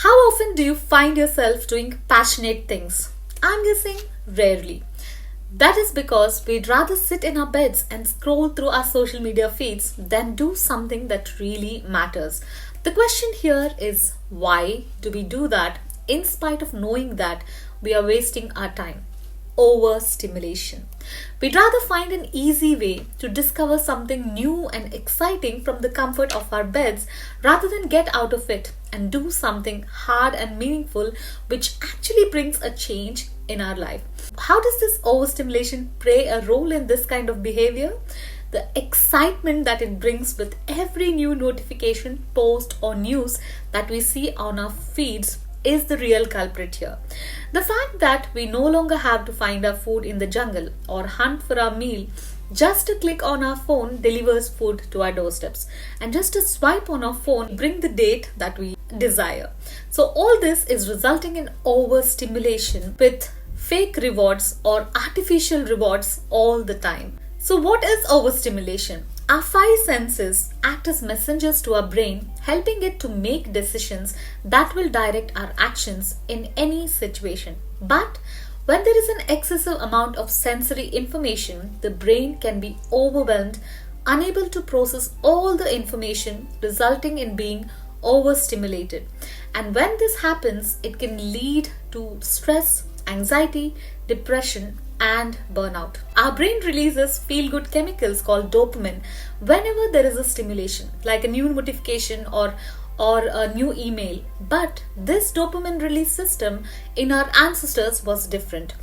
How often do you find yourself doing passionate things? I'm guessing rarely. That is because we'd rather sit in our beds and scroll through our social media feeds than do something that really matters. The question here is, why do we do that in spite of knowing that we are wasting our time? Overstimulation. We'd rather find an easy way to discover something new and exciting from the comfort of our beds rather than get out of it and do something hard and meaningful which actually brings a change in our life. How does this overstimulation play a role in this kind of behavior? The excitement that it brings with every new notification, post, or news that we see on our feeds is the real culprit here. The fact that we no longer have to find our food in the jungle or hunt for our meal, just a click on our phone delivers food to our doorsteps, and just a swipe on our phone bring the date that we desire. So all this is resulting in overstimulation with fake rewards or artificial rewards all the time. So what is overstimulation? Our five senses act as messengers to our brain, helping it to make decisions that will direct our actions in any situation. But when there is an excessive amount of sensory information, the brain can be overwhelmed, unable to process all the information, resulting in being overstimulated. And when this happens, it can lead to stress, anxiety, depression, and burnout. Our brain releases feel-good chemicals called dopamine whenever there is a stimulation, like a new notification or a new email. But this dopamine release system in our ancestors was different.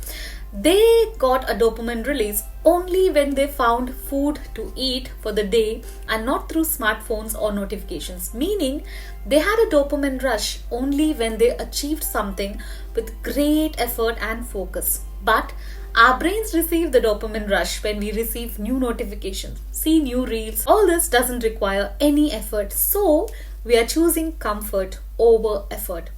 They got a dopamine release only when they found food to eat for the day and not through smartphones or notifications, meaning they had a dopamine rush only when they achieved something with great effort and focus. But our brains receive the dopamine rush when we receive new notifications, see new reels. All this doesn't require any effort, so we are choosing comfort over effort.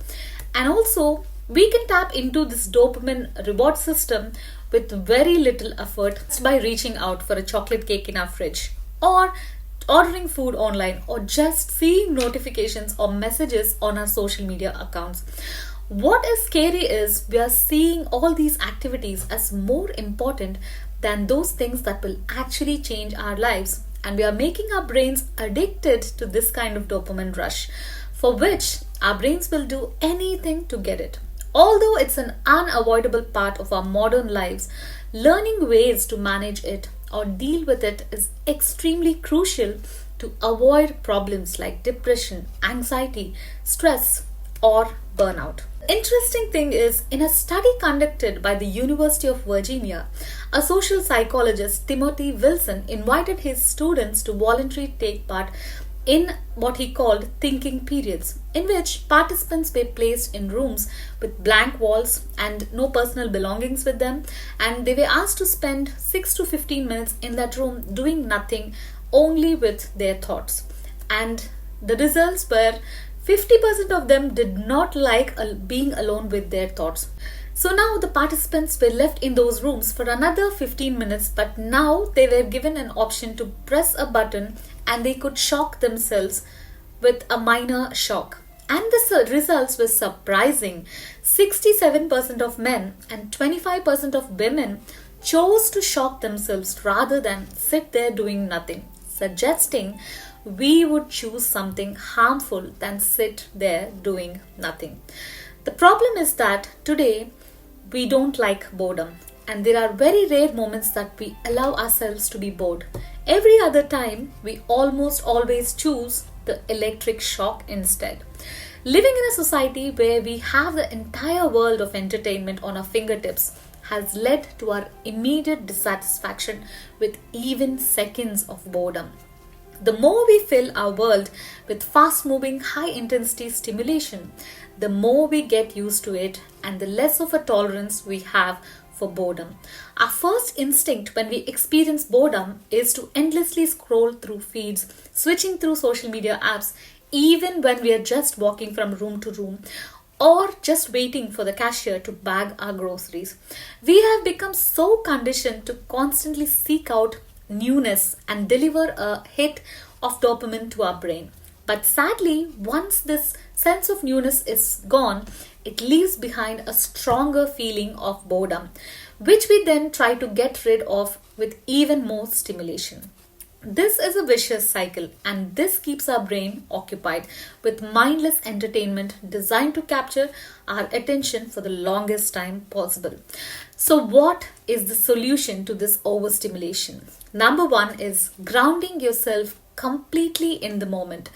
And also, we can tap into this dopamine reward system with very little effort just by reaching out for a chocolate cake in our fridge, or ordering food online, or just seeing notifications or messages on our social media accounts. What is scary is we are seeing all these activities as more important than those things that will actually change our lives, and we are making our brains addicted to this kind of dopamine rush, for which our brains will do anything to get it. Although it's an unavoidable part of our modern lives, learning ways to manage it or deal with it is extremely crucial to avoid problems like depression, anxiety, stress, or burnout. Interesting thing is, in a study conducted by the University of Virginia, a social psychologist, Timothy Wilson, invited his students to voluntarily take part in what he called thinking periods, in which participants were placed in rooms with blank walls and no personal belongings with them, and they were asked to spend 6 to 15 minutes in that room doing nothing, only with their thoughts. And the results were 50% of them did not like being alone with their thoughts. So now the participants were left in those rooms for another 15 minutes, but now they were given an option to press a button and they could shock themselves with a minor shock. And the results were surprising. 67% of men and 25% of women chose to shock themselves rather than sit there doing nothing, suggesting we would choose something harmful than sit there doing nothing. The problem is that today we don't like boredom, and there are very rare moments that we allow ourselves to be bored. Every other time, we almost always choose the electric shock instead. Living in a society where we have the entire world of entertainment on our fingertips has led to our immediate dissatisfaction with even seconds of boredom. The more we fill our world with fast-moving, high-intensity stimulation, the more we get used to it and the less of a tolerance we have for boredom. Our first instinct when we experience boredom is to endlessly scroll through feeds, switching through social media apps, even when we are just walking from room to room, or just waiting for the cashier to bag our groceries. We have become so conditioned to constantly seek out newness and deliver a hit of dopamine to our brain. But sadly, once this sense of newness is gone, it leaves behind a stronger feeling of boredom, which we then try to get rid of with even more stimulation. This is a vicious cycle, and this keeps our brain occupied with mindless entertainment designed to capture our attention for the longest time possible. So, what is the solution to this overstimulation? Number one is grounding yourself completely in the moment.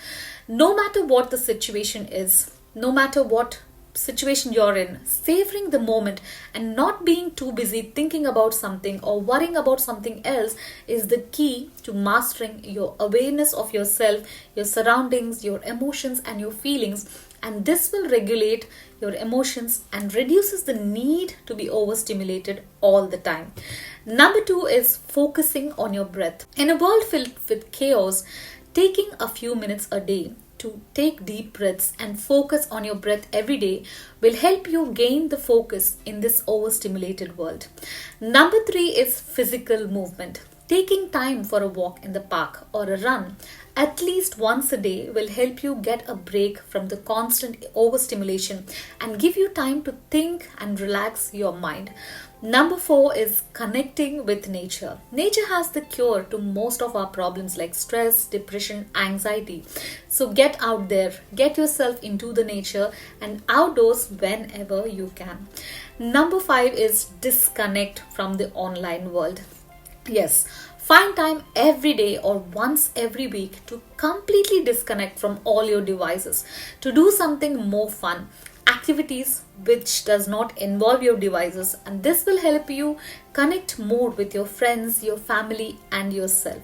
No matter what the situation is, no matter what situation you're in, savoring the moment and not being too busy thinking about something or worrying about something else is the key to mastering your awareness of yourself, your surroundings, your emotions, and your feelings. And this will regulate your emotions and reduces the need to be overstimulated all the time. Number two is focusing on your breath. In a world filled with chaos, taking a few minutes a day to take deep breaths and focus on your breath every day will help you gain the focus in this overstimulated world. Number three is physical movement. Taking time for a walk in the park or a run at least once a day will help you get a break from the constant overstimulation and give you time to think and relax your mind. Number four is connecting with nature. Nature has the cure to most of our problems like stress, depression, anxiety. So get out there, get yourself into the nature and outdoors whenever you can. Number five is disconnect from the online world. Yes, find time every day or once every week to completely disconnect from all your devices, to do something more fun, activities which does not involve your devices, and this will help you connect more with your friends, your family, and yourself.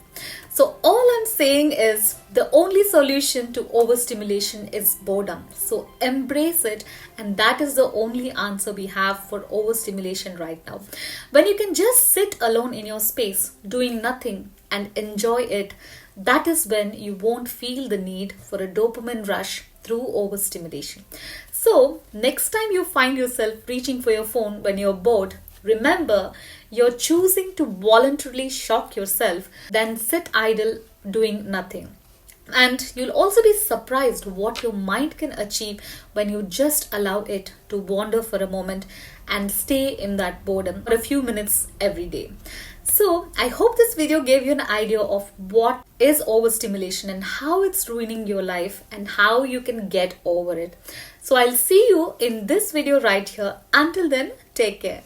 So all I'm saying is the only solution to overstimulation is boredom. So embrace it, and that is the only answer we have for overstimulation right now. When you can just sit alone in your space doing nothing and enjoy it, that is when you won't feel the need for a dopamine rush through overstimulation. So, next time you find yourself reaching for your phone when you're bored, remember you're choosing to voluntarily shock yourself than sit idle doing nothing. And you'll also be surprised what your mind can achieve when you just allow it to wander for a moment and stay in that boredom for a few minutes every day. So, I hope this video gave you an idea of what is overstimulation and how it's ruining your life and how you can get over it. So, I'll see you in this video right here. Until then, take care.